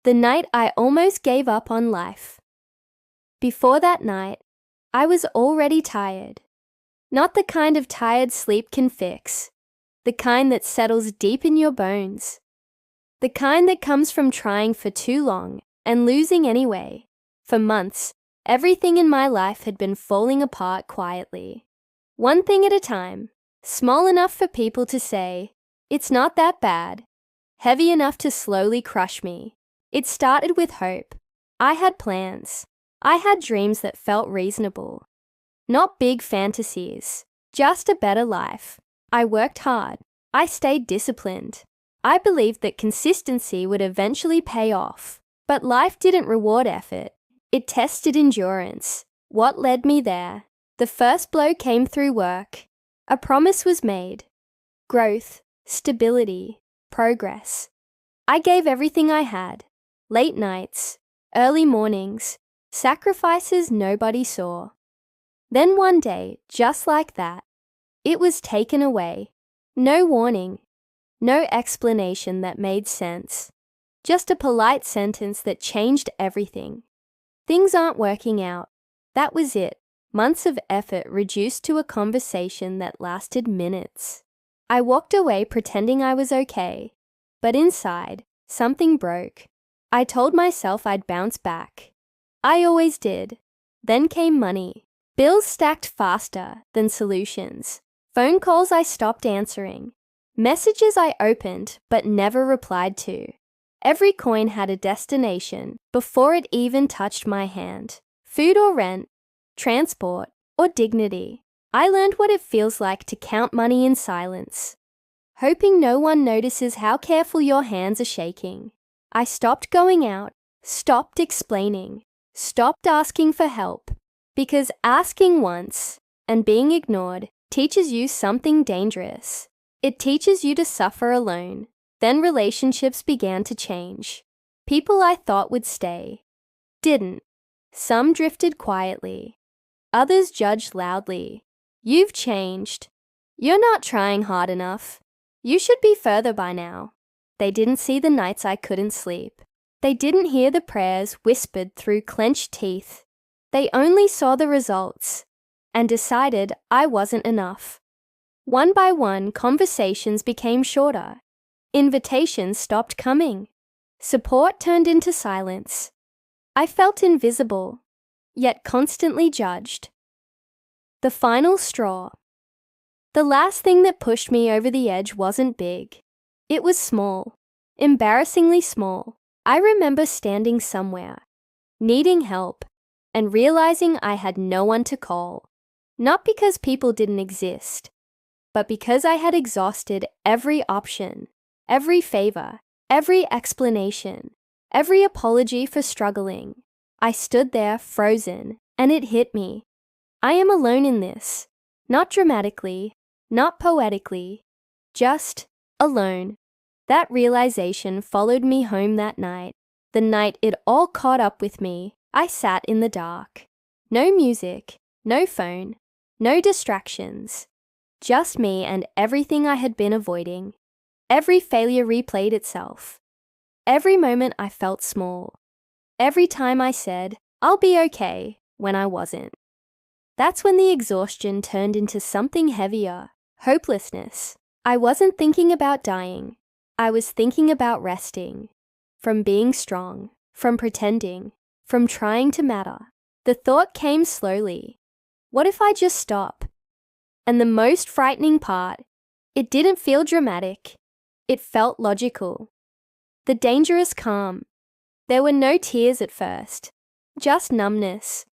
The night I almost gave up on life. Before that night, I was already tired. Not the kind of tired sleep can fix. The kind that settles deep in your bones. The kind that comes from trying for too long and losing anyway. For months, everything in my life had been falling apart quietly. One thing at a time, small enough for people to say, "It's not that bad." Heavy enough to slowly crush me. It started with hope. I had plans. I had dreams that felt reasonable. Not big fantasies, just a better life. I worked hard. I stayed disciplined. I believed that consistency would eventually pay off. But life didn't reward effort. It tested endurance. What led me there? The first blow came through work. A promise was made. Growth, stability, progress. I gave everything I had. Late nights, early mornings, sacrifices nobody saw. Then one day, just like that, it was taken away. No warning, no explanation that made sense. Just a polite sentence that changed everything. Things aren't working out. That was it. Months of effort reduced to a conversation that lasted minutes. I walked away pretending I was okay, but inside, something broke. I told myself I'd bounce back. I always did. Then came money. Bills stacked faster than solutions. Phone calls I stopped answering. Messages I opened but never replied to. Every coin had a destination before it even touched my hand. Food or rent, transport or dignity. I learned what it feels like to count money in silence, hoping no one notices how careful your hands are shaking. I stopped going out, stopped explaining, stopped asking for help, because asking once and being ignored teaches you something dangerous. It teaches you to suffer alone. Then relationships began to change. People I thought would stay didn't. Some drifted quietly. Others judged loudly. "You've changed. You're not trying hard enough. You should be further by now." They didn't see the nights I couldn't sleep. They didn't hear the prayers whispered through clenched teeth. They only saw the results and decided I wasn't enough. One by one, conversations became shorter. Invitations stopped coming. Support turned into silence. I felt invisible, yet constantly judged. The final straw. The last thing that pushed me over the edge wasn't big. It was small, embarrassingly small. I remember standing somewhere, needing help, and realizing I had no one to call. Not because people didn't exist, but because I had exhausted every option, every favor, every explanation, every apology for struggling. I stood there frozen, and it hit me. I am alone in this. Not dramatically, not poetically, just alone. That realization followed me home that night. The night it all caught up with me, I sat in the dark. No music, no phone, no distractions. Just me and everything I had been avoiding. Every failure replayed itself. Every moment I felt small. Every time I said, "I'll be okay," when I wasn't. That's when the exhaustion turned into something heavier, hopelessness. I wasn't thinking about dying. I was thinking about resting. From being strong, from pretending, from trying to matter. The thought came slowly. What if I just stop? And the most frightening part, it didn't feel dramatic. It felt logical. The dangerous calm. There were no tears at first, just numbness.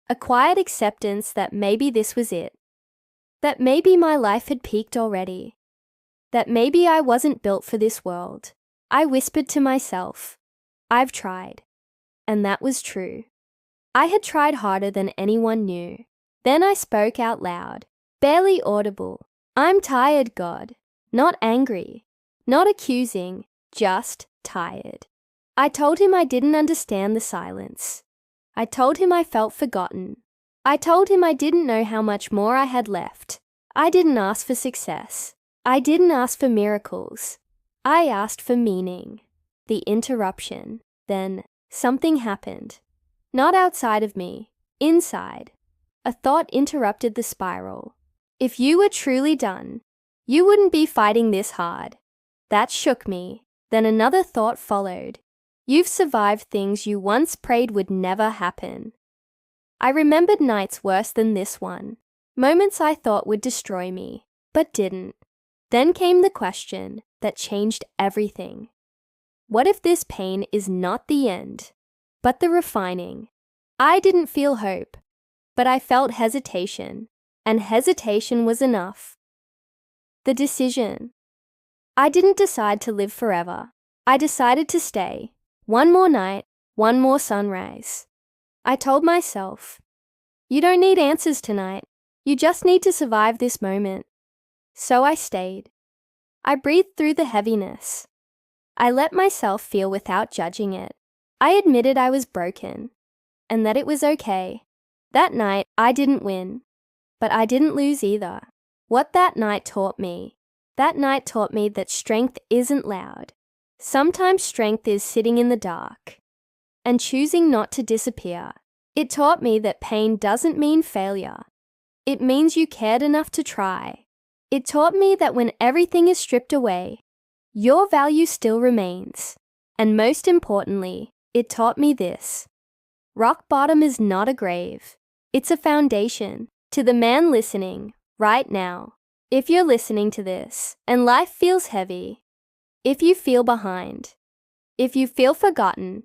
A quiet acceptance that maybe this was it. That maybe my life had peaked already. That maybe I wasn't built for this world. I whispered to myself, "I've tried." And that was true. I had tried harder than anyone knew. Then I spoke out loud, barely audible. "I'm tired, God." Not angry, not accusing, just tired. I told him I didn't understand the silence. I told him I felt forgotten. I told him I didn't know how much more I had left. I didn't ask for success. I didn't ask for miracles. I asked for meaning. The interruption. Then, something happened. Not outside of me, inside. A thought interrupted the spiral. If you were truly done, you wouldn't be fighting this hard. That shook me. Then another thought followed. You've survived things you once prayed would never happen. I remembered nights worse than this one. Moments I thought would destroy me, but didn't. Then came the question that changed everything. What if this pain is not the end, but the refining? I didn't feel hope, but I felt hesitation, and hesitation was enough. The decision. I didn't decide to live forever. I decided to stay. One more night, one more sunrise. I told myself, you don't need answers tonight. You just need to survive this moment. So I stayed. I breathed through the heaviness. I let myself feel without judging it. I admitted I was broken, and that it was okay. That night, I didn't win, but I didn't lose either. What that night taught me that strength isn't loud. Sometimes strength is sitting in the dark and choosing not to disappear. It taught me that pain doesn't mean failure. It means you cared enough to try. It taught me that when everything is stripped away, your value still remains. And most importantly, it taught me this. Rock bottom is not a grave. It's a foundation. To the man listening right now, if you're listening to this and life feels heavy, if you feel behind, if you feel forgotten,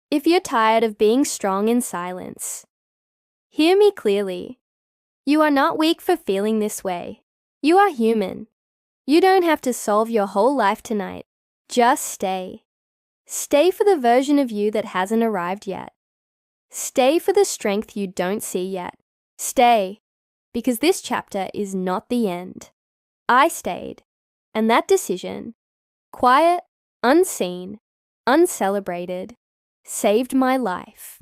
if you're tired of being strong in silence, hear me clearly. You are not weak for feeling this way. You are human. You don't have to solve your whole life tonight. Just stay. Stay for the version of you that hasn't arrived yet. Stay for the strength you don't see yet. Stay, because this chapter is not the end. I stayed, and that decision, quiet, unseen, uncelebrated, saved my life.